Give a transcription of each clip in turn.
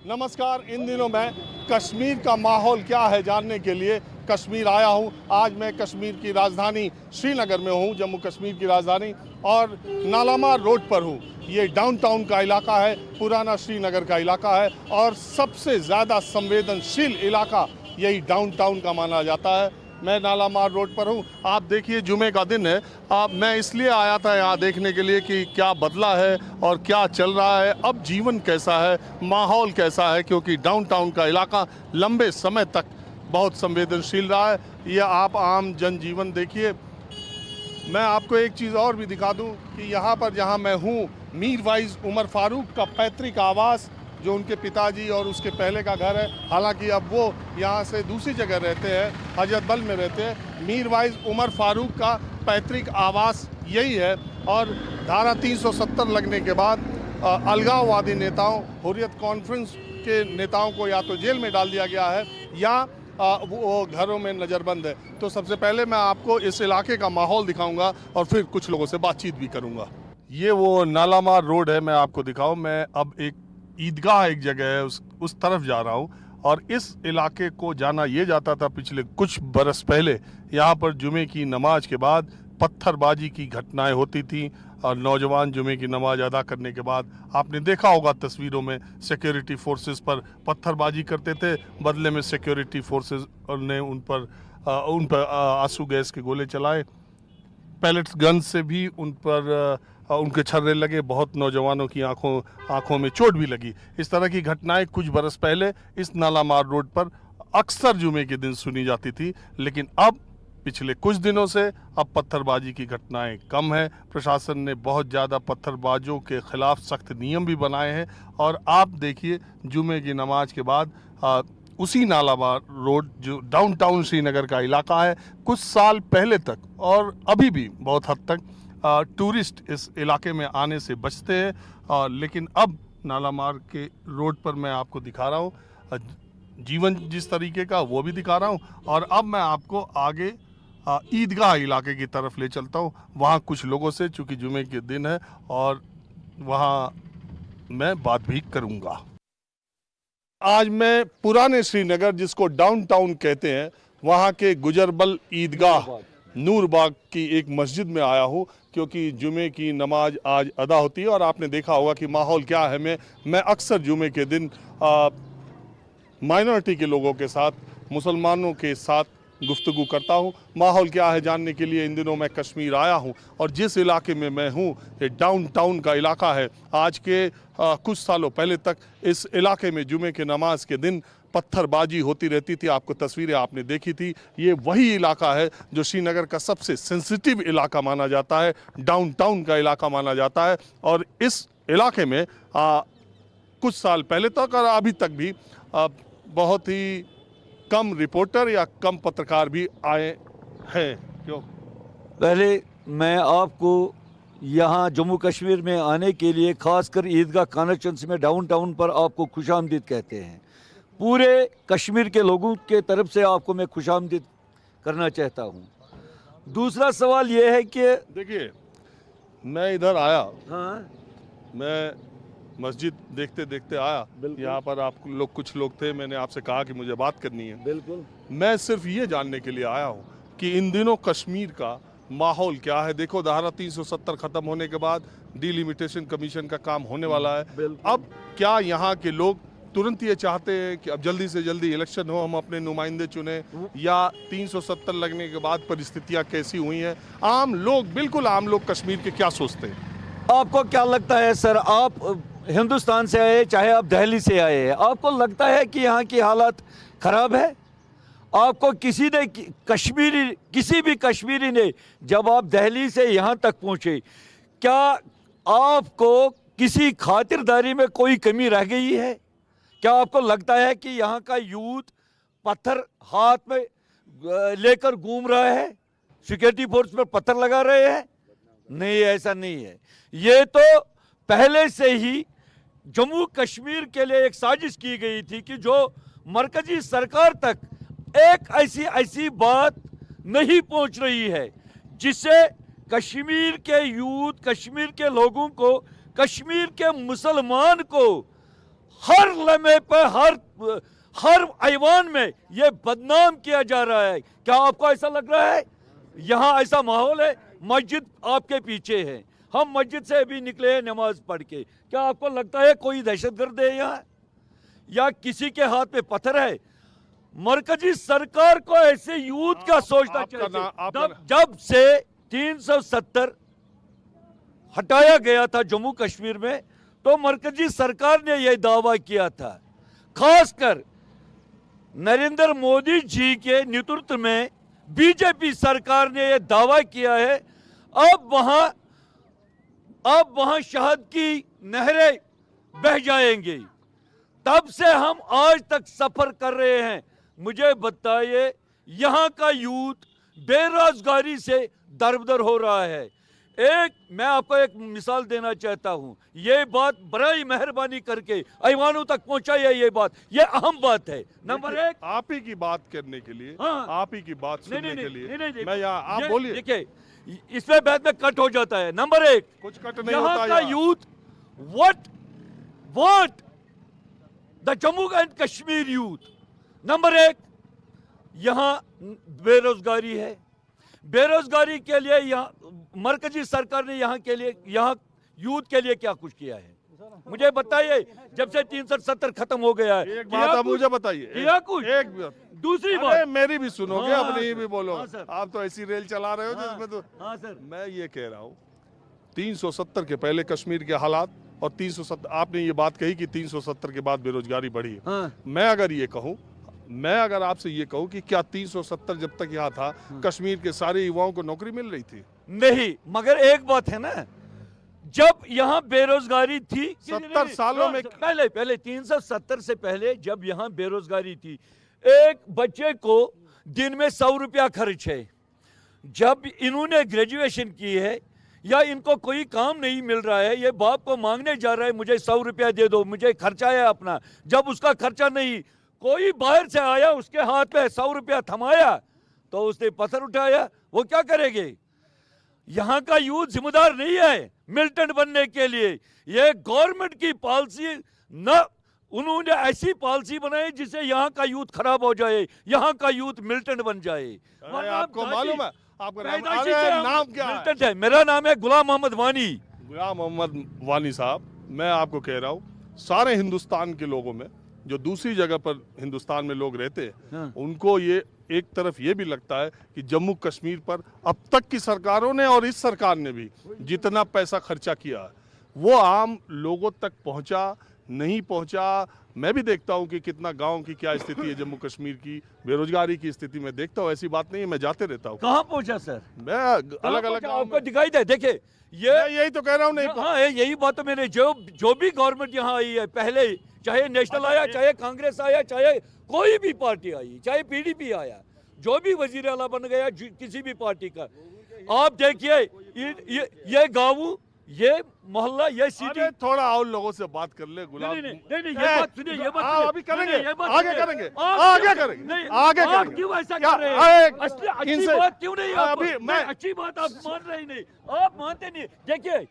नमस्कार। इन दिनों मैं कश्मीर का माहौल क्या है जानने के लिए कश्मीर आया हूं। आज मैं कश्मीर की राजधानी श्रीनगर में हूं, जम्मू कश्मीर की राजधानी, और नालामार रोड पर हूं। ये डाउनटाउन का इलाका है, पुराना श्रीनगर का इलाका है और सबसे ज़्यादा संवेदनशील इलाका यही डाउनटाउन का माना जाता है। मैं नालामार रोड पर हूं। आप देखिए, जुमे का दिन है। मैं इसलिए आया था यहाँ देखने के लिए कि क्या बदला है और क्या चल रहा है, अब जीवन कैसा है, माहौल कैसा है, क्योंकि डाउनटाउन का इलाका लंबे समय तक बहुत संवेदनशील रहा है। यह आप आम जनजीवन देखिए। मैं आपको एक चीज़ और भी दिखा दूं कि यहाँ पर जहाँ मैं हूँ, मीरवाइज उमर फारूक का पैतृक आवास, जो उनके पिताजी और उसके पहले का घर है। हालांकि अब वो यहाँ से दूसरी जगह रहते हैं, हजरत बल में रहते हैं। मीरवाइज उमर फारूक का पैतृक आवास यही है। और धारा 370 लगने के बाद अलगाववादी नेताओं, हुर्रियत कॉन्फ्रेंस के नेताओं को या तो जेल में डाल दिया गया है या वो घरों में नज़रबंद है। तो सबसे पहले मैं आपको इस इलाके का माहौल दिखाऊंगा और फिर कुछ लोगों से बातचीत भी करूंगा। ये वो नालामार रोड है, मैं आपको दिखाऊं। मैं अब एक ईदगाह एक जगह है, उस तरफ जा रहा हूँ। और इस इलाके को जाना ये जाता था पिछले कुछ बरस पहले। यहाँ पर जुमे की नमाज के बाद पत्थरबाजी की घटनाएं होती थी और नौजवान जुमे की नमाज अदा करने के बाद, आपने देखा होगा तस्वीरों में, सिक्योरिटी फोर्सेस पर पत्थरबाजी करते थे। बदले में सिक्योरिटी फोर्सेस ने उन पर आंसू गैस के गोले चलाए, पैलेट्स गन से भी उन पर उनके छर्रे लगे। बहुत नौजवानों की आंखों में चोट भी लगी। इस तरह की घटनाएं कुछ बरस पहले इस नालामार रोड पर अक्सर जुमे के दिन सुनी जाती थी, लेकिन अब पिछले कुछ दिनों से अब पत्थरबाजी की घटनाएं कम है। प्रशासन ने बहुत ज़्यादा पत्थरबाजों के खिलाफ सख्त नियम भी बनाए हैं। और आप देखिए, जुमे की नमाज के बाद उसी नालामार रोड, जो डाउनटाउन श्रीनगर का इलाका है, कुछ साल पहले तक और अभी भी बहुत हद तक टूरिस्ट इस इलाके में आने से बचते हैं। लेकिन अब नालामार के रोड पर मैं आपको दिखा रहा हूँ जीवन जिस तरीके का, वो भी दिखा रहा हूँ। और अब मैं आपको आगे ईदगाह इलाके की तरफ ले चलता हूँ। वहाँ कुछ लोगों से, चूँकि जुमे के दिन है, और वहाँ मैं बात भी करूँगा। आज मैं पुराने श्रीनगर, जिसको डाउनटाउन कहते हैं, वहाँ के गुजरबल ईदगाह नूरबाग की एक मस्जिद में आया हूँ, क्योंकि जुमे की नमाज आज अदा होती है। और आपने देखा होगा कि माहौल क्या है। मैं अक्सर जुमे के दिन माइनॉरिटी के लोगों के साथ, मुसलमानों के साथ गुफ्तगू करता हूँ। माहौल क्या है जानने के लिए इन दिनों मैं कश्मीर आया हूँ। और जिस इलाके में मैं हूँ, ये डाउनटाउन का इलाका है। आज के कुछ सालों पहले तक इस इलाके में जुमे के नमाज के दिन पत्थरबाजी होती रहती थी। आपको तस्वीरें आपने देखी थी। ये वही इलाका है जो श्रीनगर का सबसे सेंसिटिव इलाका माना जाता है, डाउनटाउन का इलाका माना जाता है। और इस इलाके में कुछ साल पहले तक और अभी तक भी बहुत ही कम रिपोर्टर या कम पत्रकार भी आए हैं। क्यों? पहले मैं आपको यहाँ जम्मू कश्मीर में आने के लिए, खासकर ईदगाह कॉन्स्टिट्यूंसी में डाउनटाउन पर, आपको खुशामदीद कहते हैं। पूरे कश्मीर के लोगों के तरफ से आपको मैं खुशामदीद करना चाहता हूँ। दूसरा सवाल ये है कि देखिए, मैं इधर आया, हाँ, मैं मस्जिद देखते देखते आया। यहाँ पर आप लोग, कुछ लोग थे, मैंने आपसे कहा कि मुझे बात करनी है। बिल्कुल। मैं सिर्फ ये जानने के लिए आया हूँ कि इन दिनों कश्मीर का माहौल क्या है। देखो, धारा 370 खत्म होने के बाद डिलिमिटेशन कमीशन का काम होने वाला है। अब क्या यहाँ के लोग तुरंत ये चाहते हैं कि अब जल्दी से जल्दी इलेक्शन हो, हम अपने नुमाइंदे चुने, या 370 लगने के बाद परिस्थितियाँ कैसी हुई हैं? आम लोग, बिल्कुल आम लोग कश्मीर के क्या सोचते हैं? आपको क्या लगता है सर? आप हिंदुस्तान से आए, चाहे आप दिल्ली से आए हैं, आपको लगता है कि यहाँ की हालत ख़राब है? आपको किसी भी कश्मीरी ने, जब आप दिल्ली से यहाँ तक पहुँचे, क्या आपको किसी खातिरदारी में कोई कमी रह गई है? क्या आपको लगता है कि यहाँ का यूथ पत्थर हाथ में लेकर घूम रहा है, सिक्योरिटी फोर्स पर पत्थर लगा रहे हैं? नहीं, ऐसा नहीं है। ये तो पहले से ही जम्मू कश्मीर के लिए एक साजिश की गई थी कि जो मरकजी सरकार तक एक ऐसी बात नहीं पहुंच रही है जिससे कश्मीर के यूथ, कश्मीर के लोगों को, कश्मीर के मुसलमान को हर लम्हे पर हर ऐवान में ये बदनाम किया जा रहा है। क्या आपको ऐसा लग रहा है? यहाँ ऐसा माहौल है, मस्जिद आपके पीछे है, हम मस्जिद से भी निकले हैं नमाज पढ़ के। क्या आपको लगता है कोई दहशतगर्द है यहाँ, या किसी के हाथ में पत्थर है? मरकजी सरकार को ऐसे यूथ का सोचना चाहिए। जब से 370 हटाया गया था जम्मू कश्मीर में, तो मरकजी सरकार ने यह दावा किया था, खासकर नरेंद्र मोदी जी के नेतृत्व में बीजेपी सरकार ने यह दावा किया है अब वहां शहद की नहरें बह जाएंगी। तब से हम आज तक सफर कर रहे हैं। मुझे बताइए, यहाँ का यूथ बेरोजगारी से दरबदर हो रहा है। मैं आपको एक मिसाल देना चाहता हूं, ये बात बड़ी मेहरबानी करके ऐवानों तक पहुंचाइए। ये बात, ये अहम बात है। नंबर एक, आप ही की बात करने के लिए, हाँ, आप ही की बात सुनने के लिए नहीं, मैं यहाँ, आप बोलिए। देखिए, इसमें बाद में कट हो जाता है। नंबर एक, कुछ कट नहीं यहाँ होता का youth what the Jammu and Kashmir youth. Number एक, यहाँ बेरोजगारी है। बेरोजगारी के लिए यहाँ मरकजी सरकार ने यहाँ यूथ के लिए क्या कुछ किया है? मुझे बताइए। जब से 370 खत्म हो गया है, एक बात आप मुझे बताइए, किया कुछ? एक दूसरी बात, मेरी भी सुनोगे, हाँ, अपनी भी बोलो। हाँ, आप तो ऐसी रेल चला रहे हो जिसमें तो हाँ सर, मैं ये कह रहा हूँ 370 के पहले कश्मीर के हालात और 370, आपने ये बात कही कि 370 के बाद बेरोजगारी बढ़ी। हाँ, मैं अगर आपसे ये कहूँ कि क्या 370 जब तक यहाँ था कश्मीर के सारे युवाओं को नौकरी मिल रही थी? नहीं, मगर एक बात है ना, जब यहाँ बेरोजगारी थी 70 सालों में, पहले 370 से पहले जब यहाँ बेरोजगारी थी, एक बच्चे को दिन में 100 रुपया खर्च है। जब इन्होंने ग्रेजुएशन की है या इनको कोई काम नहीं मिल रहा है, ये बाप को मांगने जा रहा है, मुझे 100 रुपया दे दो, मुझे खर्चा है अपना। जब उसका खर्चा नहीं, कोई बाहर से आया, उसके हाथ पे 100 रुपया थमाया तो उसने पत्थर उठाया, वो क्या करेंगे? यहाँ का यूथ जिम्मेदार नहीं है मिलिटेंट बनने के लिए। ये गवर्नमेंट की पॉलिसी, न उन्होंने ऐसी पॉलिसी बनाई जिससे यहाँ का यूथ खराब हो जाए, यहाँ का यूथ मिलिटेंट बन जाए। आपको मालूम है आपका नाम क्या मिलिटेंट है? मेरा नाम है गुलाम मोहम्मद वानी। गुलाम मोहम्मद वानी साहब, मैं आपको कह रहा हूँ, सारे हिंदुस्तान के लोगों में जो दूसरी जगह पर हिंदुस्तान में लोग रहते हैं, हाँ, उनको ये एक तरफ ये भी लगता है कि जम्मू कश्मीर पर अब तक की सरकारों ने और इस सरकार ने भी जितना पैसा खर्चा किया वो आम लोगों तक पहुंचा नहीं पहुंचा। मैं भी देखता हूं कि कितना गांव की क्या स्थिति है, जम्मू कश्मीर की बेरोजगारी की स्थिति में देखता हूं। ऐसी बात नहीं है, मैं जाते रहता हूं। कहाँ पहुंचा सर? मैं अलग अलग आपको दिखाई दे? देखिए, यही तो कह रहा हूँ। नहीं, हाँ, यही बात तो मेरे, जो भी गवर्नमेंट यहाँ आई है, पहले चाहे नेशनल आया, चाहे कांग्रेस आया, चाहे कोई भी पार्टी आई, चाहे पीडीपी आया, जो भी वजीर आला बन गया किसी भी पार्टी का, आप देखिए ये गाँव, ये मोहल्ला, ये सिटी। थोड़ा और लोगों से बात कर ले गुलाम। नहीं, ये बात सुनिए, ये बात सुनिए। अभी करेंगे, ये बात आगे सुनिए। करेंगे, नहीं, आगे आप करेंगे। क्यों ऐसा कर रहे हैं? अच्छी बात क्यों नहीं? अभी मैं अच्छी बात आप मान रहे नहीं, आप मानते नहीं। देखिए,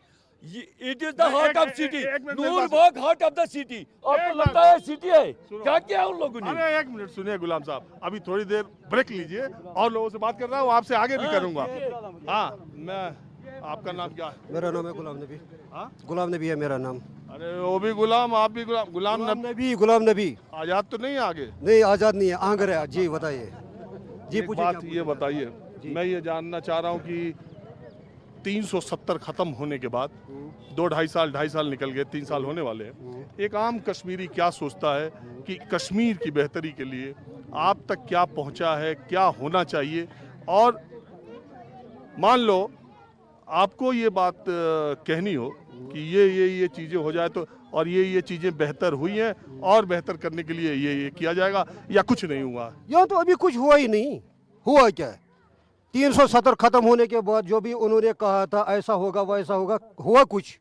it is the heart of city, Noorbagh heart of the city. आपको लगता है सिटी है? क्या किया उन लोगों ने? अरे एक मिनट सुनिए गुलाम साहब, अभी थोड़ी देर ब्रेक लीजिए, और लोगों से बात कर रहा हूँ, आपसे आगे भी करूंगा। हाँ, मैं, आपका नाम क्या है? मेरा नाम है गुलाम नबी। हाँ, गुलाम नबी है मेरा नाम। अरे वो भी गुलाम, आप भी गुलाम। गुलाम नबी, गुलाम नबी। आजाद तो नहीं है आगे? नहीं, आजाद नहीं है, आंगर है। जी बताइए, जी एक पूछिए। बात ये बताइए, मैं ये जानना चाह रहा हूँ कि 370 खत्म होने के बाद 2-2.5 साल निकल गए, 3 साल होने वाले हैं। एक आम कश्मीरी क्या सोचता है कि कश्मीर की बेहतरी के लिए आप तक क्या पहुंचा है, क्या होना चाहिए? और मान लो आपको ये बात कहनी हो कि ये चीज़ें हो जाए तो, और ये चीज़ें बेहतर हुई हैं और बेहतर करने के लिए ये किया जाएगा, या कुछ नहीं हुआ? यहाँ तो अभी कुछ हुआ ही नहीं। हुआ क्या है? 370 खत्म होने के बाद जो भी उन्होंने कहा था ऐसा होगा वैसा होगा, हुआ कुछ?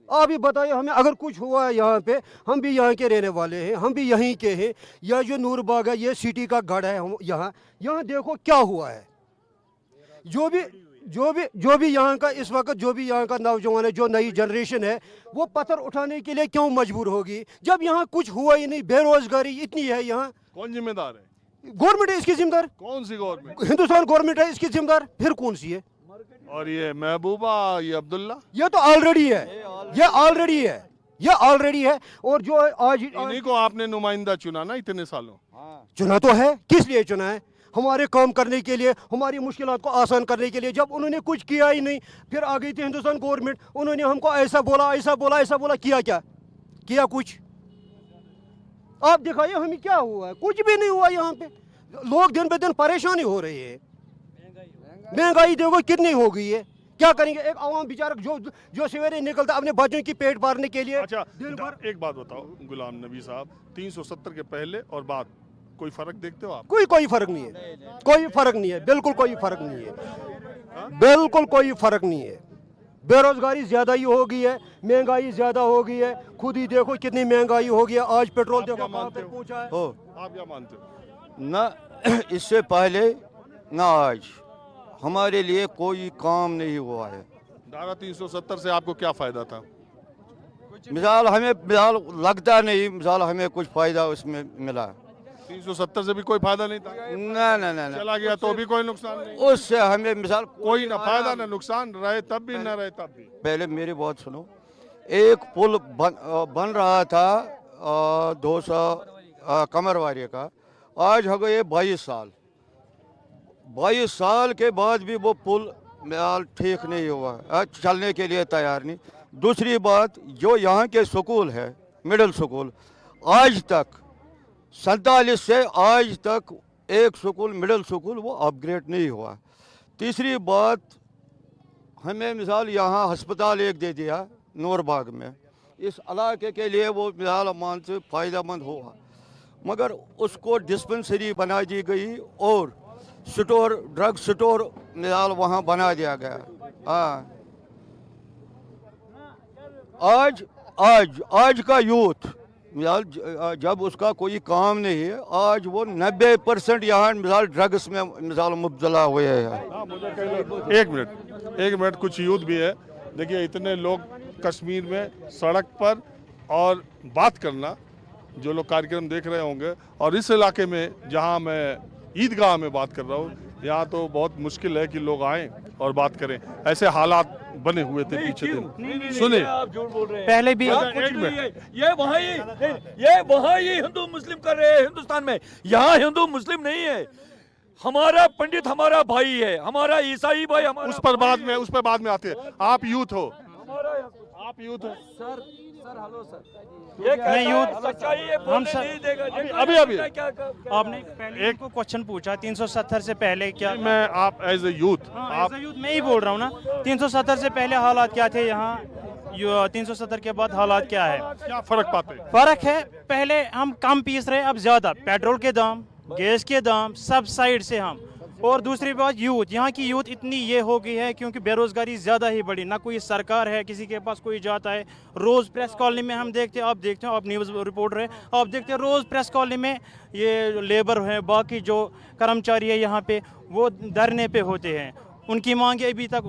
आप ही बताइए हमें, अगर कुछ हुआ है यहाँ पे, हम भी यहाँ के रहने वाले हैं, हम भी यहीं के हैं। यह जो नूरबाग है, ये सिटी का गढ़ है। हम यहाँ देखो क्या हुआ है। जो भी जो भी यहाँ का इस वक्त जो भी यहाँ का नौजवान है, जो नई जनरेशन है, वो पत्थर उठाने के लिए क्यों मजबूर होगी जब यहाँ कुछ हुआ ही नहीं। बेरोजगारी इतनी है यहाँ। कौन जिम्मेदार है? गवर्नमेंट है इसकी जिम्मेदार। कौन सी गवर्नमेंट? हिंदुस्तान गवर्नमेंट है इसकी जिम्मेदार। फिर कौन सी है? और ये महबूबा, ये अब्दुल्ला, ये तो ऑलरेडी है, ये ऑलरेडी है, ये ऑलरेडी है। और जो आज इन्हीं को आपने नुमाइंदा चुना ना इतने सालों। चुना तो है, किस लिए चुना है? हमारे काम करने के लिए, हमारी मुश्किलात को आसान करने के लिए। जब उन्होंने कुछ किया ही नहीं, फिर आ गई थी हिंदुस्तान गवर्नमेंट, उन्होंने हमको ऐसा बोला, ऐसा बोला, ऐसा बोला। किया क्या? किया कुछ? आप दिखाइए हमें क्या हुआ है? कुछ भी नहीं हुआ। यहाँ पे लोग दिन ब दिन परेशानी हो रही है। महंगाई देखो कितनी हो गई है। क्या करेंगे? एक आवाम बेचारा जो सवेरे निकलता अपने बच्चों की पेट भरने के लिए। अच्छा, दिन भर। एक बात बताओ गुलाम नबी साहब, 370 के पहले और बाद कोई फर्क देखते हो आप? कोई फर्क नहीं है, कोई फर्क नहीं है, बिल्कुल कोई फर्क नहीं है, बिल्कुल कोई फर्क नहीं है। बेरोजगारी ज्यादा ही हो गई है, महंगाई ज्यादा हो गई है। खुद ही देखो कितनी महंगाई हो गई है। आज पेट्रोल देखो कहाँ पे पहुंचा है। आप क्या मानते हो? न इससे पहले न आज हमारे लिए कोई काम नहीं हुआ है। धारा 370 से आपको क्या फायदा था? मिसाल लगता नहीं, मिसाल हमें कुछ फायदा उसमें मिला। 370 से भी कोई फायदा नहीं था? ना ना ना ना, चला गया तो भी कोई नुकसान नहीं? उससे हमें मिसाल कोई ना फायदा ना नुकसान, रहे तब भी ना रहे तब भी। पहले मेरी बात सुनो, एक पुल बन रहा था 200 कमरवारी का, आज हो गए 22 साल। 22 साल के बाद भी वो पुल ठीक नहीं हुआ, चलने के लिए तैयार नहीं। दूसरी बात, जो यहाँ के स्कूल है, मिडिल स्कूल, आज तक 47 से आज तक एक स्कूल, मिडिल स्कूल, वो अपग्रेड नहीं हुआ। तीसरी बात, हमें मिसाल यहाँ अस्पताल एक दे दिया नूरबाग में, इस इलाके के लिए वो मिसाल मान से फ़ायदेमंद हुआ, मगर उसको डिस्पेंसरी बना दी गई और स्टोर, ड्रग स्टोर मिसाल वहाँ बना दिया गया। हाँ, आज का यूथ मिसाल जब उसका कोई काम नहीं है, आज वो 90% यहाँ मिसाल ड्रग्स में मिसाल मुब्तला हुए हैं। एक मिनट, कुछ यूथ भी है। देखिए इतने लोग कश्मीर में सड़क पर, और बात करना, जो लोग कार्यक्रम देख रहे होंगे, और इस इलाके में जहां मैं ईदगाह में बात कर रहा हूं, यहाँ तो बहुत मुश्किल है कि लोग आएं और बात करें। ऐसे हालात बने हुए थे पीछे दिन। सुने, आप झूठ बोल रहे हैं। पहले भी ये वहाँ ये हिंदू मुस्लिम कर रहे हैं हिंदुस्तान में। यहाँ हिंदू मुस्लिम नहीं है। हमारा पंडित हमारा भाई है, हमारा ईसाई भाई हमारा। उस पर बाद में आते हैं। आप यूथ हो, आप यूथ हो। सर हेलो सर, ये मैं यूथ सच्चाई है, हम बोलने सर नहीं देगा। अभी आपने पहले एक क्वेश्चन पूछा 370 से पहले क्या। मैं आप एज ए यूथ, आप यूथ मैं ही बोल रहा हूँ ना, 370 से पहले हालात क्या थे यहाँ, 370 के बाद हालात क्या है? क्या फर्क पाते हैं? फर्क है, पहले हम कम पीस रहे, अब ज्यादा। पेट्रोल के दाम, गैस के दाम, सब साइड से हम। और दूसरी बात, यूथ, यहाँ की यूथ इतनी ये हो गई है क्योंकि बेरोजगारी ज़्यादा ही बढ़ी, ना कोई सरकार है, किसी के पास कोई जाता है। रोज़ प्रेस कॉलोनी में हम देखते हैं, आप देखते हो, आप न्यूज़ रिपोर्टर है, आप देखते हैं रोज़ प्रेस कॉलोनी में ये लेबर है, बाकी जो कर्मचारी है यहाँ पे, वो धरने पे होते हैं। उनकी मांगे अभी तक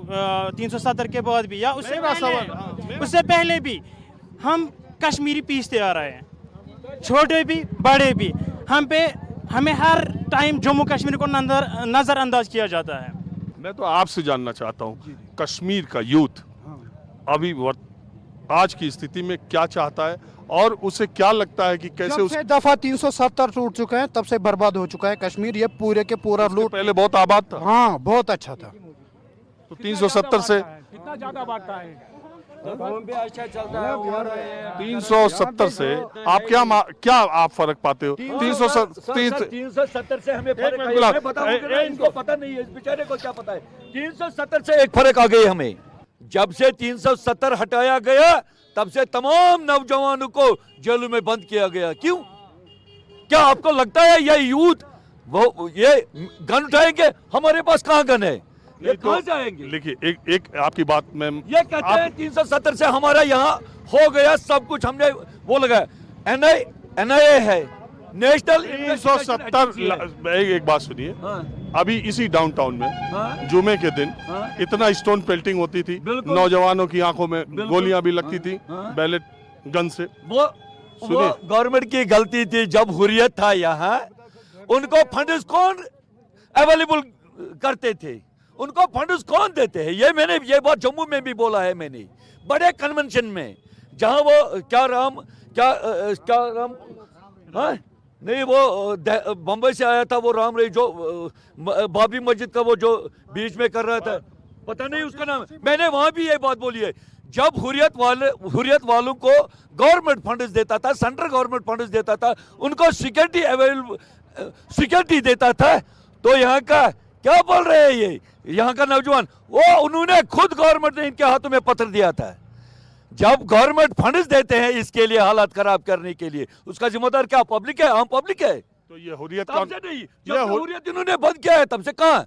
370 के बाद भी, या उससे पहले भी हम कश्मीरी पीसते आ रहे हैं, छोटे भी बड़े भी। हमें हर टाइम जम्मू कश्मीर को नज़रअंदाज किया जाता है। मैं तो आपसे जानना चाहता हूँ, कश्मीर का यूथ अभी आज की स्थिति में क्या चाहता है, और उसे क्या लगता है कि कैसे जब से दफा 370 टूट चुके हैं, तब से बर्बाद हो चुका है कश्मीर। ये पूरे के पूरा लूट। पहले बहुत आबाद था। हाँ, बहुत अच्छा था। तो 370 से कितना ज्यादा बांटता है। 370 से आप क्या आप फर्क पाते हो? 370 से हमें फर्क मिनट, है। गुलाम, मैं बताऊंगा, इनको पता नहीं है, इस बेचारे को क्या पता है। 370 से एक फर्क आ गई हमें। जब से 370 हटाया गया, तब से तमाम नौजवानों को जेलों में बंद किया गया। क्यों? क्या आपको लगता है ये यूथ वो ये गन उठाएंगे? हमारे पास कहाँ गन है? ये कहाँ से आएंगे? देखिए, एक आपकी बात में ये कहते हैं 370 से हमारा यहाँ हो गया सब कुछ, हमने वो लगाया। NIA है, नेशनल 370। एक बात सुनिए, अभी इसी डाउनटाउन में हाँ? जुमे के दिन हाँ? इतना स्टोन पेल्टिंग होती थी, बिल्कुल। नौजवानों की आंखों में बिल्कुल। गोलियां भी लगती थी हाँ? बैलेट गन से। वो सुनिए। गवर्नमेंट की गलती थी। जब हुर्रियत था यहाँ, उनको फंड्स कौन अवेलेबल करते थे, उनको फंड्स कौन देते हैं? ये बात जम्मू में भी बोला है मैंने, बड़े कन्वेंशन में, जहाँ वो क्या राम हाँ? नहीं, वो बम्बई से आया था, वो राम रही जो बाबरी मस्जिद का वो जो बीच में कर रहा था, पता नहीं उसका नाम। मैंने वहां भी ये बात बोली है, जब हुर्रियत वालों को गवर्नमेंट फंड्स देता था, सेंट्रल गवर्नमेंट फंड्स देता था, उनको सिक्योरिटी देता था, तो यहाँ का क्या बोल रहे हैं ये यहाँ का नौजवान, वो उन्होंने खुद गवर्नमेंट ने इनके हाथों में पत्र दिया था। जब गवर्नमेंट फंड्स देते हैं इसके लिए, हालात खराब करने के लिए, उसका जिम्मेदार क्या पब्लिक है? आम पब्लिक है। तो ये हुर्रियत तब से नहीं, ये जब से हुर्रियत इन्होंने बंद किया है तब से कहाँ?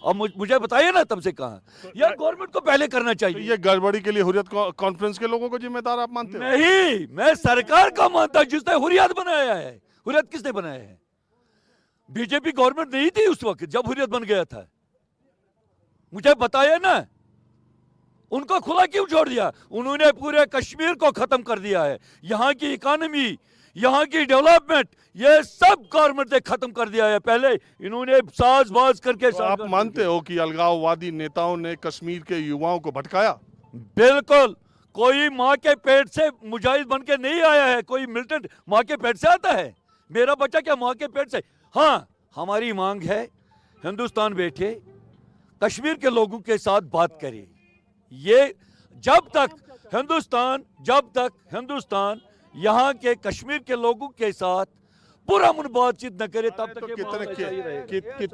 अब मुझे बताइए ना, तब से कहाँ? यह गवर्नमेंट को पहले करना तो चाहिए। ये गड़बड़ी के लिए हुर्रियत कॉन्फ्रेंस के लोगों को जिम्मेदार आप मानते हो? नहीं, मैं सरकार का मानता हूं जिसने हुर्रियत बनाया है। हुर्रियत किसने बनाया है? बीजेपी गवर्नमेंट नहीं थी उस वक्त जब हुर्रियत बन गया था। मुझे बताइए ना, उनको खुला क्यों छोड़ दिया? उन्होंने पूरे कश्मीर को खत्म कर दिया है। यहाँ की इकोनॉमी, यहाँ की डेवलपमेंट, ये सब गवर्नमेंट ने खत्म कर दिया है। पहले इन्होंने साजबाज करके तो आप मानते हो कि अलगाववादी नेताओं ने कश्मीर के युवाओं को भटकाया? बिल्कुल। कोई माँ के पेट से मुजाहिद बन के नहीं आया है, कोई मिलिटेंट माँ के पेट से आता है। मेरा बच्चा क्या माँ के पेट से? हाँ, हमारी मांग है हिंदुस्तान बैठे, कश्मीर के लोगों के साथ बात करे। ये जब तक हिंदुस्तान यहाँ के कश्मीर के लोगों के साथ पुरअमन बातचीत न करे, तब तक तो ये मामला जारी रहेगा।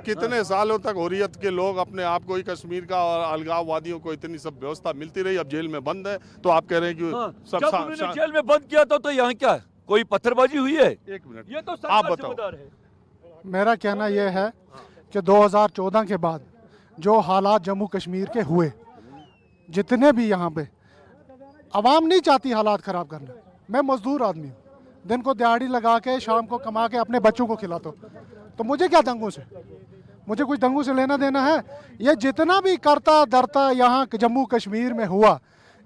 कितने सालों तक हुर्रियत के लोग अपने आप को ही कश्मीर का, और अलगाववादियों को इतनी सब व्यवस्था मिलती रही, अब जेल में बंद है, तो आप कह रहे हैं कि हाँ, सब जब उन्होंने जेल में बंद किया था तो यहाँ क्या कोई पत्थरबाजी हुई है? एक मिनट, ये तो आप सरकार बताओ। जिम्मेदार है। मेरा कहना यह है कि 2014 के बाद जो हालात जम्मू कश्मीर के हुए, जितने भी यहाँ पे, आवाम नहीं चाहती हालात ख़राब करना। मैं मजदूर आदमी हूँ, दिन को दिहाड़ी लगा के शाम को कमा के अपने बच्चों को खिलाता हूँ, तो मुझे क्या दंगों से, मुझे कुछ दंगों से लेना देना है? ये जितना भी करता धरता यहाँ जम्मू कश्मीर में हुआ,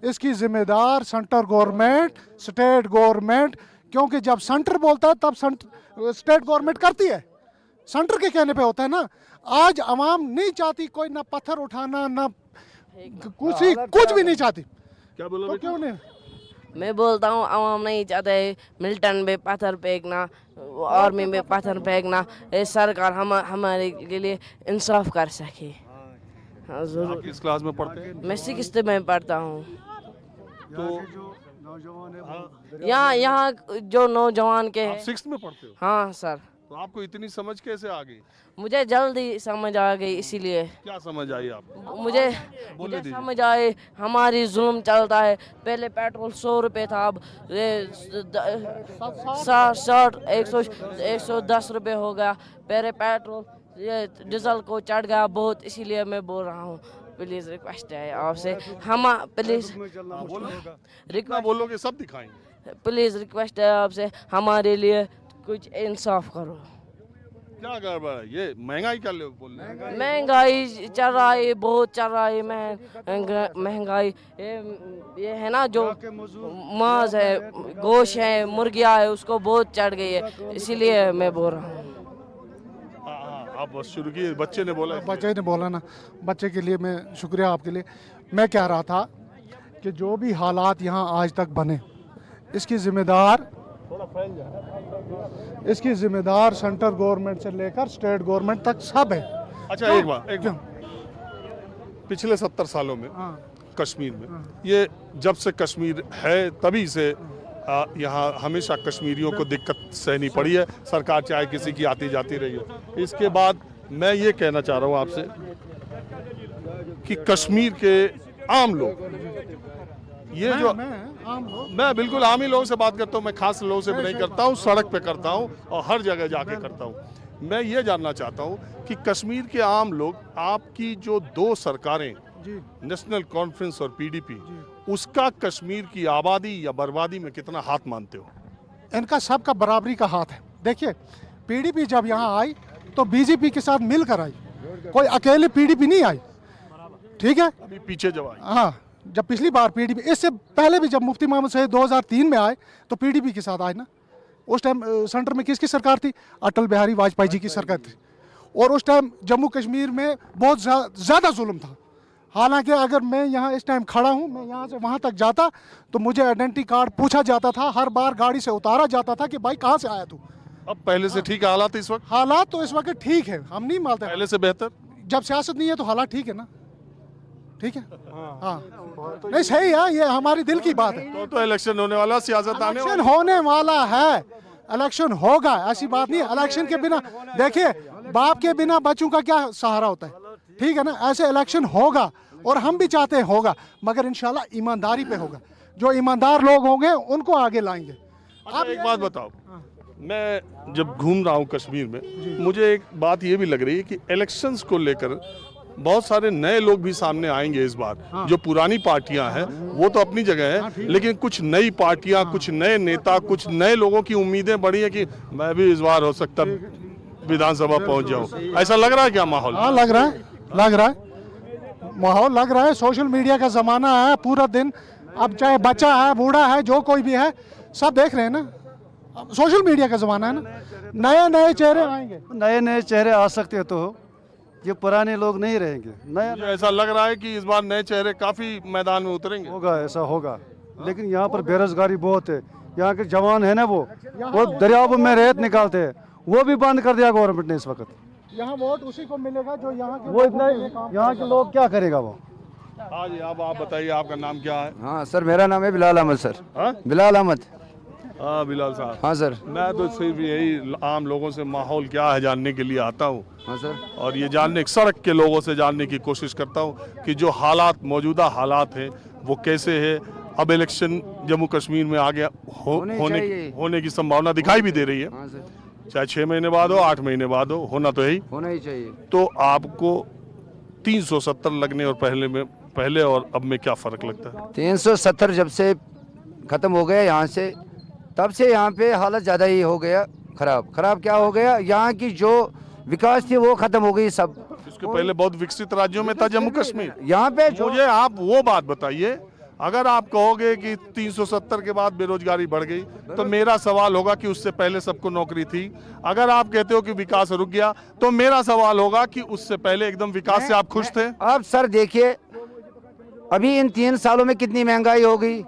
इसकी जिम्मेदार सेंट्रल गवर्नमेंट, स्टेट गवर्नमेंट, क्योंकि जब सेंटर बोलता है तब स्टेट गवर्नमेंट करती है, सेंटर के कहने पे होता है ना। आज आवाम नहीं चाहती कोई ना पत्थर उठाना, ना कुछ भी नहीं चाहती। क्या बोलो तो क्यों नहीं? मैं बोलता हूँ आवाम नहीं चाहते मिल्टन में पत्थर फेंकना, आर्मी में पत्थर फेंकना। ये सरकार हमारे के लिए इंसाफ कर सके। हाँ आप जरूर। किस क्लास में पढ़ते हैं? मैं 6th में पढ़ता हूँ। तो यहाँ जो नौजवान के आप हैं। 6th में पढ़ते हो, हाँ सर, तो आपको इतनी समझ कैसे आ गई? मुझे जल्दी समझ आ गई, इसीलिए क्या समझ आई आपको? मुझे दीजिए। समझ आए हमारी जुल्म चलता है। पहले पेट्रोल 100 रुपये था, अब 110 रुपये हो गया। पहले पेट्रोल ये डीजल को चढ़ गया बहुत, इसीलिए मैं बोल रहा हूँ। प्लीज़ रिक्वेस्ट है आपसे, हम प्लीज़ जितना बोलोगे सब दिखाएंगे। प्लीज़ रिक्वेस्ट है आपसे, हमारे लिए कुछ इंसाफ करो। क्या गड़बड़ है? ये महंगाई क्या बोल रहे हैं? महंगाई चल रहा है, बहुत चल रहा है महंगाई। ये है ना जो मांस है, गोश्त है, मुर्गियाँ है, उसको बहुत चढ़ गई है, इसीलिए मैं बोल रहा हूँ। आप बस शुरू किए, बच्चे ने बोला। बच्चे ने बोला ना, बच्चे के लिए मैं शुक्रिया आपके लिए। मैं कह रहा था कि जो भी हालात यहाँ आज तक बने, इसकी जिम्मेदार सेंट्रल गवर्नमेंट से लेकर स्टेट गवर्नमेंट तक सब है। अच्छा एक बात, पिछले 70 सालों में कश्मीर में, ये जब से कश्मीर है तभी से यहाँ हमेशा कश्मीरियों को दिक्कत सहनी पड़ी है, सरकार चाहे किसी की आती जाती रही हो। इसके बाद मैं ये कहना चाह रहा हूँ आपसे कि कश्मीर के आम लोग, ये जो मैं बिल्कुल आम ही लोगों से बात करता हूँ, मैं खास लोगों से नहीं करता हूँ, सड़क पे करता हूँ और हर जगह जाके करता हूँ। मैं ये जानना चाहता हूँ कि कश्मीर के आम लोग, आपकी जो 2 सरकारें, नेशनल कॉन्फ्रेंस और पीडीपी, उसका कश्मीर की आबादी या बर्बादी में कितना हाथ मानते हो? इनका सबका बराबरी का हाथ है। देखिए, पीडीपी जब यहाँ आई तो बीजेपी के साथ मिलकर आई, कोई अकेले पीडीपी नहीं आई, ठीक है। अभी पीछे जब आए हाँ, जब पिछली बार पीडीपी, इससे पहले भी जब मुफ्ती मोहम्मद सईद 2003 में आए तो पीडीपी के साथ आए ना। उस टाइम सेंटर में किसकी सरकार थी? अटल बिहारी वाजपेयी जी की सरकार थी। और उस टाइम जम्मू कश्मीर में बहुत ज़्यादा जुल्म था। हालांकि अगर मैं यहाँ इस टाइम खड़ा हूँ, मैं यहाँ से वहाँ तक जाता तो मुझे आइडेंटिटी कार्ड पूछा जाता था, हर बार गाड़ी से उतारा जाता था कि भाई कहाँ से आया तू। अब पहले से ठीक है हालात इस वक्त? हालात तो इस वक्त ठीक है, हम नहीं मानते। पहले से बेहतर? जब सियासत नहीं है तो हालात ठीक है ना, ठीक है। हाँ नहीं सही है, ये हमारी दिल की बात है। तो इलेक्शन होने वाला, सियासत आने इलेक्शन होने वाला है, इलेक्शन होगा, ऐसी बात नहीं है। इलेक्शन के बिना, देखिए बाप के बिना बच्चों का क्या सहारा होता है, ठीक है ना। ऐसे इलेक्शन होगा और हम भी चाहते हैं होगा, मगर इंशाल्लाह ईमानदारी पे होगा। जो ईमानदार लोग होंगे उनको आगे लाएंगे। आप एक बात बताओ, मैं जब घूम रहा हूँ कश्मीर में, मुझे एक बात ये भी लग रही है कि इलेक्शंस को लेकर बहुत सारे नए लोग भी सामने आएंगे इस बार। जो पुरानी पार्टियां हैं वो तो अपनी जगह है, लेकिन कुछ नई पार्टियां, कुछ नए नेता, कुछ नए लोगों की उम्मीदें बढ़ी है कि मैं भी इस बार हो सकता विधानसभा पहुंच जाऊं। ऐसा लग रहा है क्या माहौल? हाँ लग रहा है माहौल लग रहा है। सोशल मीडिया का ज़माना है, पूरा दिन, अब चाहे बच्चा है, बूढ़ा है, जो कोई भी है, सब देख रहे हैं ना। अब सोशल मीडिया का ज़माना है ना, नए नए चेहरे आएंगे। नए नए चेहरे आ सकते तो ये पुराने लोग नहीं रहेंगे। नया मुझे ऐसा लग रहा है कि इस बार नए चेहरे काफी मैदान में उतरेंगे। होगा, ऐसा होगा। लेकिन यहाँ पर बेरोजगारी बहुत है। यहाँ के जवान है ना, वो दरियाओं में रेत निकालते हैं, वो भी बंद कर दिया गवर्नमेंट ने इस वक्त। यहाँ वोट उसी को मिलेगा जो यहाँ के, वो इतना, यहाँ के लोग क्या करेगा वो। हाँ जी, अब आप बताइए आपका नाम क्या है? हाँ सर, मेरा नाम है बिलाल अहमद सर। हाँ? बिलाल अहमद। हाँ बिलाल साहब। हाँ सर। मैं तो सिर्फ यही आम लोगों से माहौल क्या है जानने के लिए आता हूँ। हाँ सर। और ये जानने, सड़क के लोगों से जानने की कोशिश करता हूँ कि जो हालात, मौजूदा हालात हैं वो कैसे है। अब इलेक्शन जम्मू कश्मीर में आगे होने की संभावना दिखाई भी दे रही है। हाँ सर। चाहे 6 महीने बाद हो, 8 महीने बाद हो, होना तो है ही। होना ही चाहिए। तो आपको 370 लगने और पहले और अब में क्या फर्क लगता है? 370 जब से खत्म हो गया यहाँ से, तब से यहाँ पे हालत ज़्यादा ही हो गया खराब क्या हो गया, यहाँ की जो विकास थी वो खत्म हो गई सब। इसके पहले बहुत विकसित राज्यों में था जम्मू कश्मीर। यहाँ पे मुझे आप वो बात बताइए, अगर आप कहोगे कि 370 के बाद बेरोजगारी बढ़ गई तो मेरा सवाल होगा कि उससे पहले सबको नौकरी थी। अगर आप कहते हो कि विकास रुक गया तो मेरा सवाल होगा कि उससे पहले एकदम विकास से आप खुश थे। अब सर देखिए, अभी इन 3 सालों में कितनी महंगाई हो गई,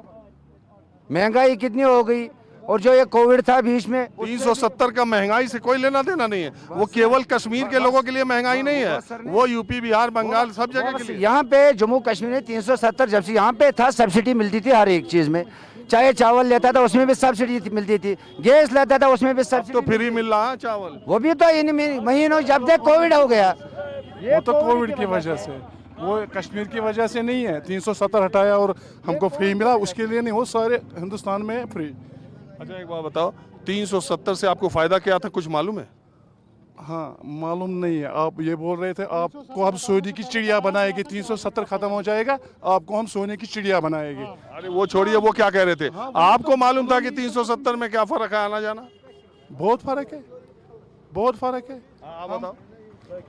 महंगाई कितनी हो गई। और जो ये कोविड था बीच में, 370 का महंगाई से कोई लेना देना नहीं है। वो केवल कश्मीर के लोगों के लिए महंगाई नहीं है, वो यूपी, बिहार, बंगाल सब जगह के लिए। यहाँ पे जम्मू कश्मीर में 370 जब से यहाँ पे था, सब्सिडी मिलती थी हर एक चीज में। चाहे चावल लेता था उसमें भी सब्सिडी मिलती थी, गैस लेता था उसमें भी सब्सिडी। तो फ्री मिल रहा है चावल, वो भी तो इन महीनों जब तक कोविड हो गया। वो तो कोविड की वजह से, वो कश्मीर की वजह से नहीं है। 370 हटाया और हमको फ्री मिला, उसके लिए नहीं, वो सारे हिंदुस्तान में फ्री। अच्छा एक बात बताओ, 370 से आपको फायदा क्या था, कुछ मालूम है? हाँ मालूम नहीं है। आप ये बोल रहे थे आपको हम सोने की चिड़िया बनाएगी, 370 खत्म हो जाएगा, आपको हम सोने की चिड़िया बनाएंगे। अरे वो छोड़िए, वो क्या कह रहे थे? आपको मालूम था कि 370 में क्या फर्क है आना जाना? बहुत फर्क है, बहुत फर्क है। आप बताओ।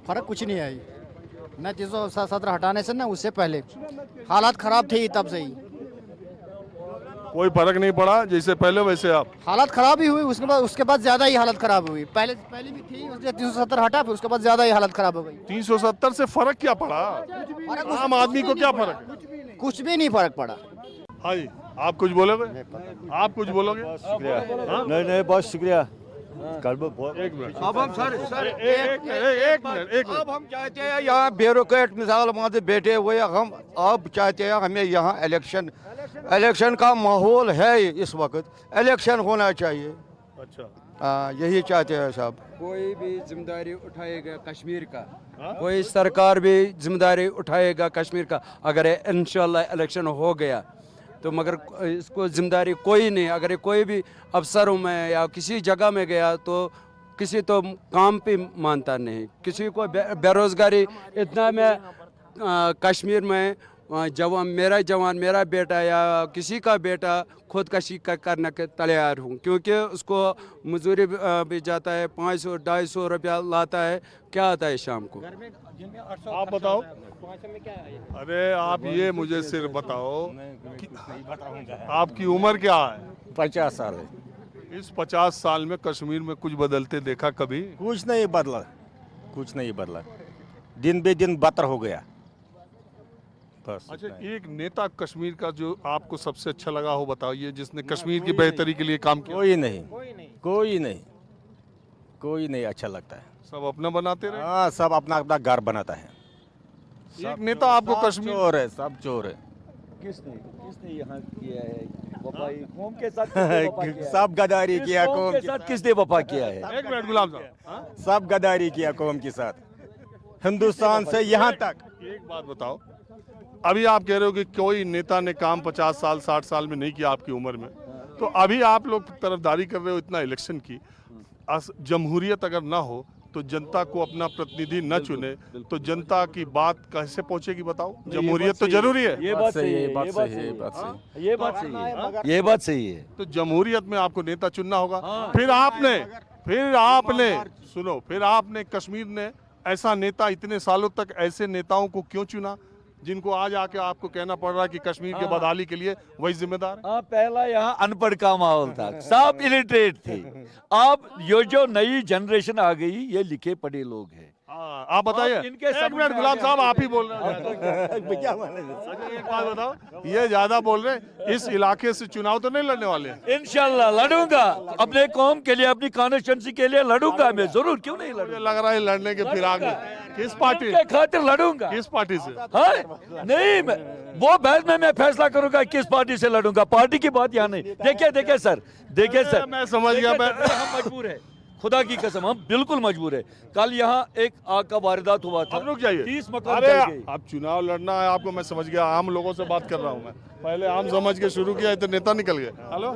फर्क कुछ नहीं आई ना, 370 हटाने से ना, उससे पहले हालात खराब थे तब से ही। कोई फर्क नहीं पड़ा, जैसे पहले वैसे आप? हालात खराब ही हुई, उसके बाद ज्यादा ही हालत खराब हुई। पहले भी थी, उसने 370 हटा, फिर उसके बाद ज्यादा ही हालत खराब हो गई। 370 से फर्क क्या पड़ा? आम आदमी को क्या फर्क? कुछ भी नहीं फर्क पड़ा। हाँ जी, आप कुछ बोलोगे? आप कुछ बोलोगे? नहीं बहुत शुक्रिया। एक मिनट, अब हम सर एक मिनट। अब हम चाहते हैं यहाँ ब्यूरोक्रेट मिसाल वहाँ बैठे हुए, हम अब चाहते हैं हमें यहाँ इलेक्शन का माहौल है इस वक्त, इलेक्शन होना चाहिए। अच्छा, यही चाहते हैं साहब। कोई भी जिम्मेदारी उठाएगा कश्मीर का, कोई सरकार भी जिम्मेदारी उठाएगा कश्मीर का अगर इंशाल्लाह इलेक्शन हो गया तो। मगर इसको जिम्मेदारी कोई नहीं, अगर कोई भी अफसरों में या किसी जगह में गया तो किसी तो काम पे मानता नहीं, किसी को बेरोज़गारी इतना में कश्मीर में वहाँ जवान मेरा बेटा या किसी का बेटा खुदकशी करने के तैयार हूँ, क्योंकि उसको मजदूरी भी जाता है, 500-250 रुपया लाता है, क्या आता है शाम को। आप बताओ। अरे आप ये मुझे सिर्फ बताओ कि आपकी उम्र क्या है? 50 साल है। इस 50 साल में कश्मीर में कुछ बदलते देखा कभी? कुछ नहीं बदला, कुछ नहीं बदला, दिन बे दिन बदतर हो गया बस। अच्छा, एक नेता कश्मीर का जो आपको सबसे अच्छा लगा हो बताइए, जिसने कश्मीर की बेहतरी के लिए काम किया। कोई नहीं अच्छा लगता है। सब अपना बनाते रहे। हाँ, सब अपना अपना घर बनाता है। एक नेता आपको कश्मीर चोर है, सब चोर है। किसने यहाँ किया है वफा? कौम के साथ किसने वफा किया है? सब गद्दारी किया कौम के साथ किसने वफा किया है? एक मिनट गुलाम साहब, सब गद्दारी किया कौम के साथ, हिंदुस्तान से यहाँ तक। एक बात बताओ, अभी आप कह रहे हो कि कोई नेता ने काम 50 साल 60 साल में नहीं किया आपकी उम्र में, तो अभी आप लोग तरफदारी कर रहे हो इतना इलेक्शन की। जमहूरियत अगर ना हो तो जनता को अपना प्रतिनिधि न चुने तो जनता की बात कैसे पहुंचेगी बताओ? जमहूरियत तो जरूरी है। ये बात सही है, ये बात सही है, ये बात सही है, ये बात सही है। तो जमहूरियत में आपको नेता चुनना होगा। फिर आपने कश्मीर ने ऐसा नेता, इतने सालों तक ऐसे नेताओं को क्यों चुना जिनको आज आके आपको कहना पड़ रहा है कि कश्मीर के बदहाली के लिए वही जिम्मेदार है? पहला यहाँ अनपढ़ का माहौल था, सब इलिटरेट थे। अब ये जो नई जनरेशन आ गई, ये लिखे पढ़े लोग हैं। आप बताइए। एक मिनट गुलाम साहब, आप ही बोल रहे हैं। एक बात बताओ, ये ज्यादा बोल रहे हैं, इस इलाके से चुनाव तो नहीं लड़ने वाले? इंशाल्लाह लड़ूंगा, अपने कौम के लिए, अपनी कॉन्स्टिट्यूंसी के लिए लड़ूंगा मैं, जरूर, क्यों नहीं लड़ूंगा। मुझे लग रहा है लड़ने के फिराक में। किस पार्टी के खातिर लड़ूंगा? किस पार्टी से? हाँ नहीं, वो बाद में मैं फैसला करूंगा किस पार्टी से लड़ूंगा। पार्टी की बात यहाँ नहीं। देखिए सर, मैं समझ गया। हम मजबूर है, खुदा की कसम, हम बिल्कुल मजबूर है। कल यहाँ एक आग का वारदात हुआ था। रुक जाइए। 30 मकान अरे जल गए। अब चुनाव लड़ना है आपको, मैं समझ गया। आम लोगों से बात कर रहा हूँ मैं, पहले आम समझ के शुरू किया, तो नेता निकल गए। हेलो,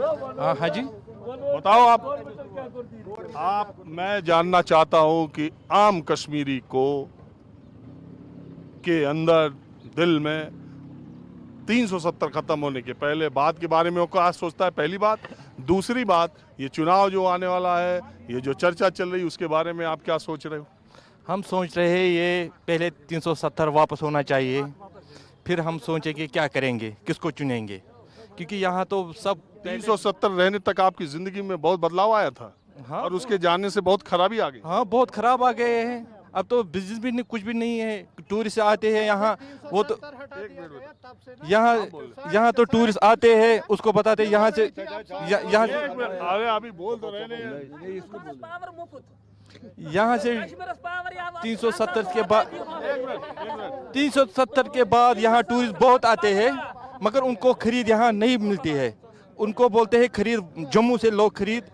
हाँ जी, बताओ आप। मैं जानना चाहता हूँ कि आम कश्मीरी को के अंदर दिल में 370 खत्म होने के पहले बात के बारे में वो क्या सोचता है? पहली बात। दूसरी बात, ये चुनाव जो आने वाला है, ये जो चर्चा चल रही है, उसके बारे में आप क्या सोच रहे हो? हम सोच रहे हैं ये पहले 370 वापस होना चाहिए, फिर हम सोचेंगे क्या करेंगे, किसको चुनेंगे, क्योंकि यहाँ तो सब 370 रहने तक आपकी जिंदगी में बहुत बदलाव आया था। हाँ, और उसके जाने से बहुत खराबी आ गई। हाँ, बहुत खराब आ गए हैं। अब तो बिजनेस भी नहीं, कुछ भी नहीं है। टूरिस्ट आते हैं यहाँ, वो तो यहाँ तो टूरिस्ट आते हैं, उसको बताते हैं यहाँ से अरे अभी बोल तो रहे नहीं। यहाँ से 370 के बाद यहाँ टूरिस्ट बहुत आते हैं, मगर उनको खरीद यहाँ नहीं मिलती है। उनको बोलते हैं खरीद जम्मू से लो, खरीद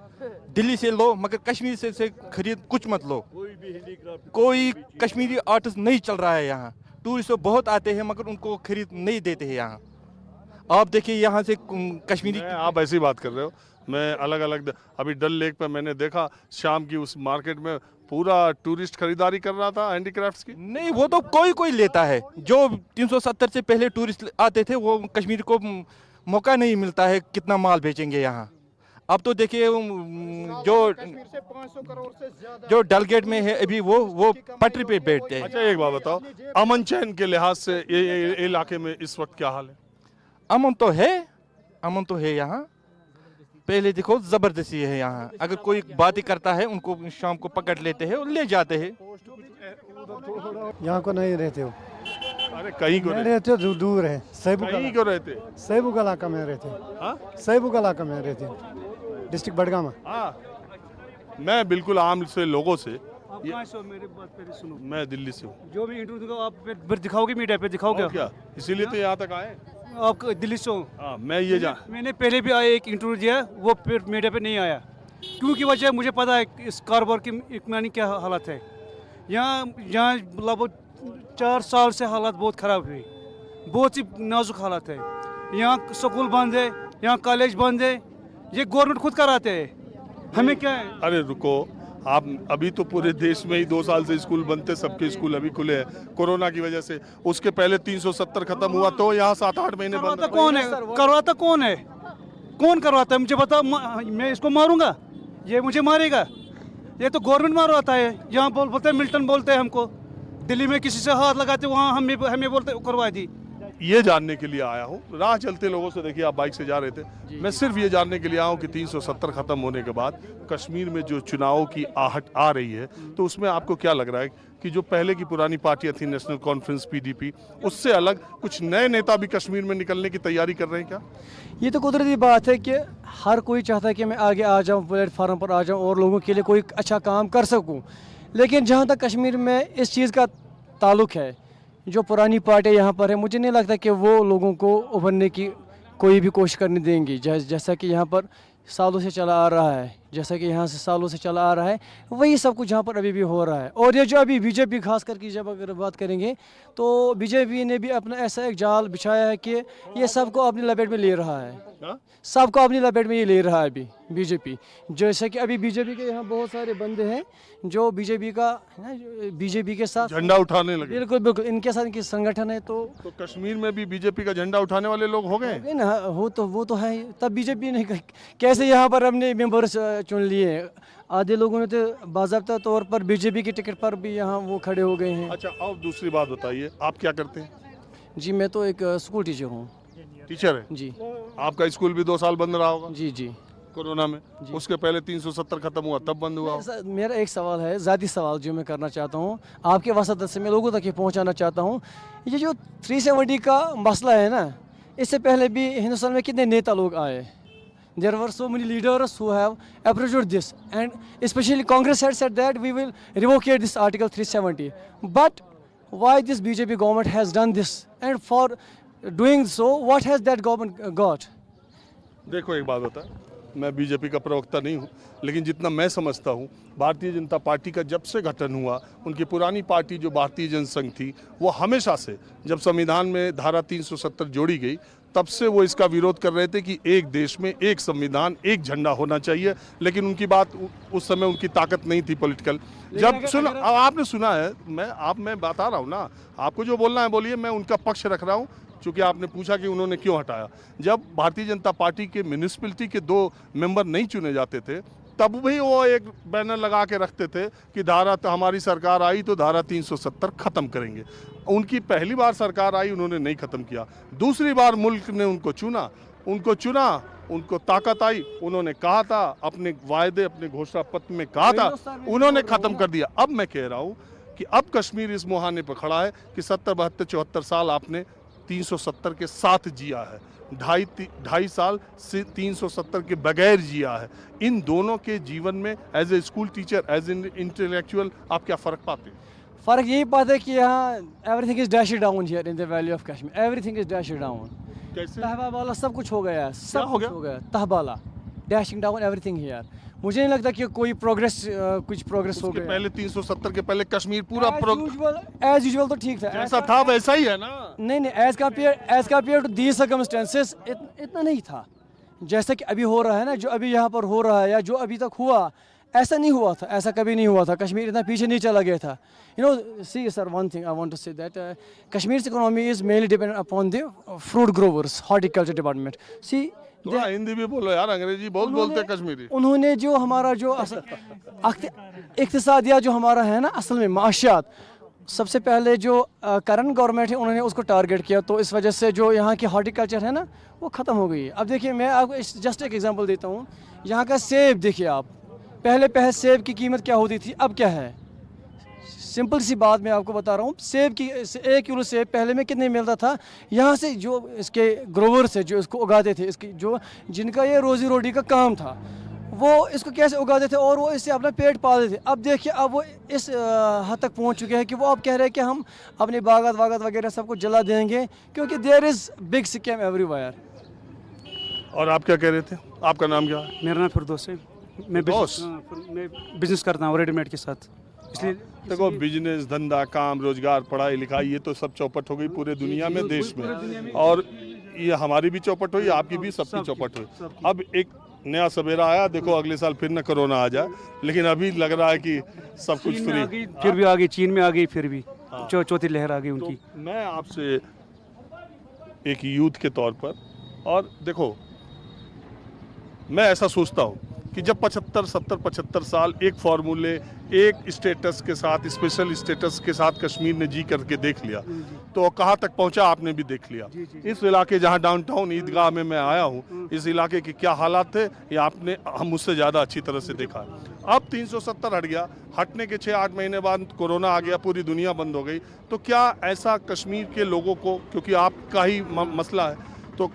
दिल्ली से लो, मगर कश्मीर से खरीद कुछ मत लो। कोई कश्मीरी आर्टिस्ट नहीं चल रहा है यहाँ। टूरिस्ट बहुत आते हैं, मगर उनको खरीद नहीं देते हैं यहाँ। आप देखिए यहाँ से कश्मीरी। आप ऐसी बात कर रहे हो, मैं अलग अलग अभी डल लेक पे मैंने देखा शाम की उस मार्केट में पूरा टूरिस्ट खरीदारी कर रहा था हैंडीक्राफ्ट्स की। नहीं, वो तो कोई लेता है। जो 370 से पहले टूरिस्ट आते थे, वो कश्मीर को मौका नहीं मिलता है कितना माल बेचेंगे यहाँ। अब तो देखिए जो डल गेट में है अभी, वो पटरी पे बैठते हैं। अच्छा, एक बात बताओ, अमन चैन के लिहाज से ये इलाके में इस वक्त क्या हाल है? अमन तो है यहाँ। पहले देखो जबरदस्ती है यहाँ। अगर कोई बात ही करता है, उनको शाम को पकड़ लेते हैं और ले जाते हैं। यहाँ को नहीं रहते हो? अरे कहीं को रहते हो, दूर है। कहीं को रहते? सैबुग इलाका में रहते हैं। सैबुग इलाका में रहते हैं, डिस्ट्रिक्ट बडगाम। मैं बिल्कुल आम से लोगों से। मेरी बात पहले सुनो। मैं दिल्ली से हूँ। जो भी इंटरव्यू आप फिर दिखाओगे, मीडिया पे दिखाओगे क्या? इसीलिए तो यहाँ तक आए। आप दिल्ली से हो? मैं ये मैंने पहले भी आया एक इंटरव्यू दिया, वो फिर मीडिया पे नहीं आया। क्योंकि वजह मुझे पता है इस कारोबार की इकमानी क्या हालत है। यहाँ लगभग 4 साल से हालात बहुत ख़राब हुई, बहुत ही नाजुक हालत है। यहाँ स्कूल बंद है, यहाँ कॉलेज बंद है। ये गवर्नमेंट खुद कराते हैं, हमें क्या है? अरे रुको, आप अभी तो पूरे देश में ही 2 साल से स्कूल बनते, सबके स्कूल अभी खुले हैं कोरोना की वजह से। उसके पहले 370 खत्म हुआ तो यहाँ 7-8 महीने बंद। कौन है करवाता? कौन है? कौन करवाता है मुझे बता। मैं इसको मारूंगा, ये मुझे मारेगा? ये तो गवर्नमेंट मारवाता है। यहाँ बोलते हैं मिल्टन बोलते हैं हमको, दिल्ली में किसी से हाथ लगाते वहाँ हमें बोलते करवा दी। ये जानने के लिए आया हूँ, राह चलते लोगों से, देखिए आप बाइक से जा रहे थे, मैं सिर्फ ये जानने के लिए आया हूँ कि 370 खत्म होने के बाद कश्मीर में जो चुनाव की आहट आ रही है, तो उसमें आपको क्या लग रहा है कि जो पहले की पुरानी पार्टियां थी, नेशनल कॉन्फ्रेंस PDP, उससे अलग कुछ नए नेता भी कश्मीर में निकलने की तैयारी कर रहे हैं क्या? ये तो कुदरती बात है कि हर कोई चाहता है कि मैं आगे आ जाऊँ, प्लेटफार्म पर आ जाऊँ और लोगों के लिए कोई अच्छा काम कर सकूँ। लेकिन जहाँ तक कश्मीर में इस चीज़ का ताल्लुक़ है, जो पुरानी पार्टियाँ यहाँ पर है, मुझे नहीं लगता कि वो लोगों को उभरने की कोई भी कोशिश करने देंगी। जैसा कि यहाँ पर सालों से चला आ रहा है, जैसा कि यहाँ से सालों से चला आ रहा है, वही सब कुछ यहाँ पर अभी भी हो रहा है। और ये जो अभी बीजेपी खास करके जब अगर बात करेंगे तो बीजेपी ने भी अपना ऐसा एक जाल बिछाया है कि ये सबको अपनी लपेट में ले रहा है, सबको अपनी लपेट में ये ले रहा है अभी बीजेपी। जैसे कि अभी बीजेपी के यहाँ बहुत सारे बंदे हैं जो बीजेपी के साथ झंडा उठाने लगे। बिल्कुल बिल्कुल, इनके साथ इनकी संगठन है। तो कश्मीर में भी बीजेपी का झंडा उठाने वाले लोग हो गए ना, वो तो है। तब बीजेपी ने कैसे यहाँ पर अपने मेंबर्स चुन लिए? आधे लोगों ने तो बाज़ाब्ता तौर पर बीजेपी की टिकट पर भी यहाँ वो खड़े हो गए हैं। अच्छा, और दूसरी बात बताइए, आप क्या करते हैं? जी मैं तो एक स्कूल टीचर हूँ। टीचर है जी। आपका स्कूल भी 2 साल बंद रहा होगा? जी जी, कोरोना में। उसके पहले 370 खत्म हुआ तब बंद हुआ। मेरा एक सवाल है, ज़ाती सवाल जो मैं करना चाहता हूँ, आपके वसात से मैं लोगों तक ये पहुँचाना चाहता हूँ। ये जो 370 का मसला है ना, इससे पहले भी हिंदुस्तान में कितने नेता लोग आए? There were so many leaders who have approached this, and especially Congress had said that we will revocate this Article 370. But why this BJP government has done this? And for doing so, what has that government got? देखो एक बात होता है, मैं BJP का प्रवक्ता नहीं हूँ, लेकिन जितना मैं समझता हूँ, भारतीय जनता पार्टी का जब से गठन हुआ, उनकी पुरानी पार्टी जो भारतीय जनसंघ थी, वो हमेशा से, जब संविधान में धारा 370 जोड़ी गई, तब से वो इसका विरोध कर रहे थे कि एक देश में एक संविधान, एक झंडा होना चाहिए। लेकिन उनकी बात उस समय उनकी ताकत नहीं थी पॉलिटिकल। जब सुना, आपने सुना है, मैं बता रहा हूँ ना, आपको जो बोलना है बोलिए, मैं उनका पक्ष रख रहा हूँ, चूँकि आपने पूछा कि उन्होंने क्यों हटाया। जब भारतीय जनता पार्टी के म्यूनिसिपैलिटी के 2 मेंबर नहीं चुने जाते थे, तब भी वो एक बैनर लगा के रखते थे कि धारा, तो हमारी सरकार आई तो धारा 370 खत्म करेंगे। उनकी पहली बार सरकार आई, उन्होंने नहीं खत्म किया। दूसरी बार मुल्क ने उनको चुना, उनको ताकत आई, उन्होंने कहा था, अपने वायदे, अपने घोषणा पत्र में कहा था, उन्होंने खत्म कर दिया। अब मैं कह रहा हूँ कि अब कश्मीर इस मुहाने पर खड़ा है कि 70, 72, 74 साल आपने 370 के साथ जिया है, 2.5 साल से 370 के बगैर जिया है। इन दोनों के जीवन में as a school teacher, as an intellectual, आप क्या फ़र्क पाते हैं? फ़र्क यही पाते हैं कि यहाँ everything is dash down here in the valley of Kashmir, everything is dash down. कैसे? तहबाला सब कुछ हो गया है, सब कुछ हो गया, तहबाला, डैशिंग डाउन एवरीथिंग हियर। मुझे नहीं लगता कि कोई कुछ प्रोग्रेस हो गया। पहले 370 के पहले कश्मीर पूरा एज यूजुअल तो ठीक था, जैसा था वैसा ही है ना? नहीं, as compare to these circumstances इतना नहीं था जैसा कि अभी हो रहा है ना, जो अभी यहाँ पर हो रहा है या जो अभी तक हुआ, ऐसा नहीं हुआ था, ऐसा कभी नहीं हुआ था। कश्मीर इतना पीछे नहीं चला गया था। See sir, one thing I want to say that Kashmir's economy is mainly dependent upon the fruit growers, horticulture department. See, थोड़ा हिंदी भी बोलो यार, अंग्रेजी बहुत बोलते हैं कश्मीरी। उन्होंने जो हमारा जो इक्तिसादिया जो हमारा है ना, असल में माशियात, सबसे पहले जो करंट गवर्नमेंट है उन्होंने उसको टारगेट किया, तो इस वजह से जो यहाँ की हॉर्टिकल्चर है ना, वो ख़त्म हो गई है। अब देखिए, मैं आपको जस्ट एक एग्जांपल देता हूँ। यहाँ का सेब देखिए आप, पहले सेब की कीमत क्या होती थी, अब क्या है? सिंपल सी बात मैं आपको बता रहा हूँ, सेब की 1 किलो सेब पहले में कितने मिलता था? यहाँ से जो इसके ग्रोवर्स है, जो इसको उगाते थे, इसकी जो जिनका ये रोज़ी रोटी का काम था, वो इसको कैसे उगाते थे और वो इससे अपना पेट पालते थे। अब देखिए, अब वो इस हद तक पहुँच चुके हैं कि वो अब कह रहे हैं कि हम अपने बागात वगैरह सब कुछ जला देंगे, क्योंकि there is big scam everywhere. और आप क्या कह रहे थे? आपका नाम क्या है? मेरा नाम फिरदौस है। मैं बिजनेस करता हूँ रेडीमेड के साथ। इसलिए देखो, बिजनेस, धंधा, काम, रोजगार, पढ़ाई लिखाई, ये तो सब चौपट हो गई पूरे दुनिया में, देश में, और ये हमारी भी चौपट हुई, आपकी भी, सबकी चौपट हुई। अब एक नया सवेरा आया, देखो अगले साल फिर न कोरोना आ जाए, लेकिन अभी लग रहा है कि सब कुछ फ्री। फिर भी आ गई, चीन में आ गई, फिर भी चौथी लहर आ गई उनकी। तो मैं आपसे एक यूथ के तौर पर, और देखो मैं ऐसा सोचता हूँ कि जब 75 साल एक फॉर्मूले, एक स्टेटस के साथ, स्पेशल स्टेटस के साथ कश्मीर ने जी करके देख लिया, तो कहाँ तक पहुँचा आपने भी देख लिया। इस इलाके जहाँ डाउनटाउन ईदगाह में मैं आया हूँ, इस इलाके के क्या हालात थे ये आपने हम मुझसे ज़्यादा अच्छी तरह से देखा। अब 370 हट गया, हटने के 6-8 महीने बाद कोरोना आ गया, पूरी दुनिया बंद हो गई। तो क्या ऐसा कश्मीर के लोगों को, क्योंकि आपका ही मसला है, तो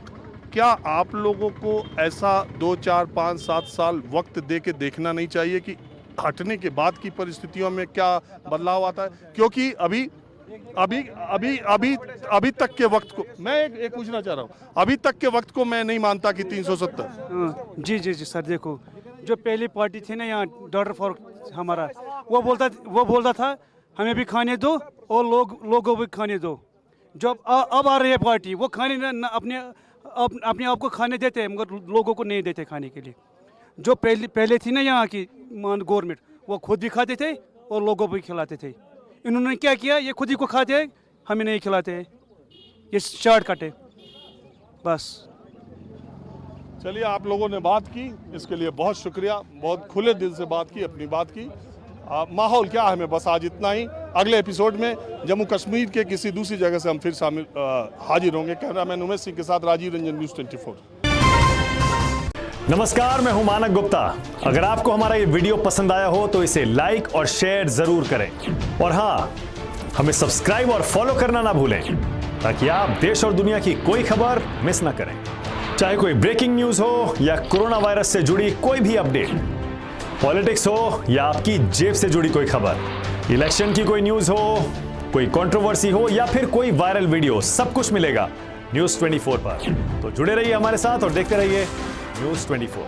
क्या आप लोगों को ऐसा 2, 4, 5, 7 साल वक्त दे के देखना नहीं चाहिए कि हटने के बाद की परिस्थितियों में क्या बदलाव आता है? क्योंकि अभी तक के वक्त को मैं एक पूछना चाह रहा हूँ, अभी तक के वक्त को मैं नहीं मानता कि 370। जी जी जी सर, देखो जो पहली पार्टी थी ना यहाँ, डॉक्टर फॉर हमारा, वो बोलता था हमें भी खाने दो और लोगों को भी खाने दो। जो अब आ रही है पार्टी, वो खाने अपने आप को खाने देते हैं, मगर लोगों को नहीं देते खाने के लिए। जो पहले थी ना यहाँ की गवर्नमेंट, वो खुद भी खाते थे और लोगों को भी खिलाते थे। इन्होंने क्या किया, ये खुद ही को खाते हैं, हमें नहीं खिलाते हैं, ये शॉर्टकट है बस। चलिए, आप लोगों ने बात की, इसके लिए बहुत शुक्रिया, बहुत खुले दिल से बात की, अपनी बात की। माहौल क्या है, मैं बस आज इतना ही। अगले एपिसोड में जम्मू कश्मीर के किसी दूसरी जगह से हम फिर हाजिर होंगे। कैमरामैन उमेश सिंह के साथ राजीव रंजन, न्यूज़ 24। नमस्कार, मैं हूं मानक गुप्ता। अगर आपको हमारा ये वीडियो पसंद आया हो तो इसे लाइक और शेयर जरूर करें, और हाँ, हमें सब्सक्राइब और फॉलो करना ना भूलें, ताकि आप देश और दुनिया की कोई खबर मिस ना करें। चाहे कोई ब्रेकिंग न्यूज हो या कोरोना वायरस से जुड़ी कोई भी अपडेट, पॉलिटिक्स हो या आपकी जेब से जुड़ी कोई खबर, इलेक्शन की कोई न्यूज हो, कोई कंट्रोवर्सी हो या फिर कोई वायरल वीडियो, सब कुछ मिलेगा न्यूज़ 24 पर। तो जुड़े रहिए हमारे साथ और देखते रहिए न्यूज़ 24।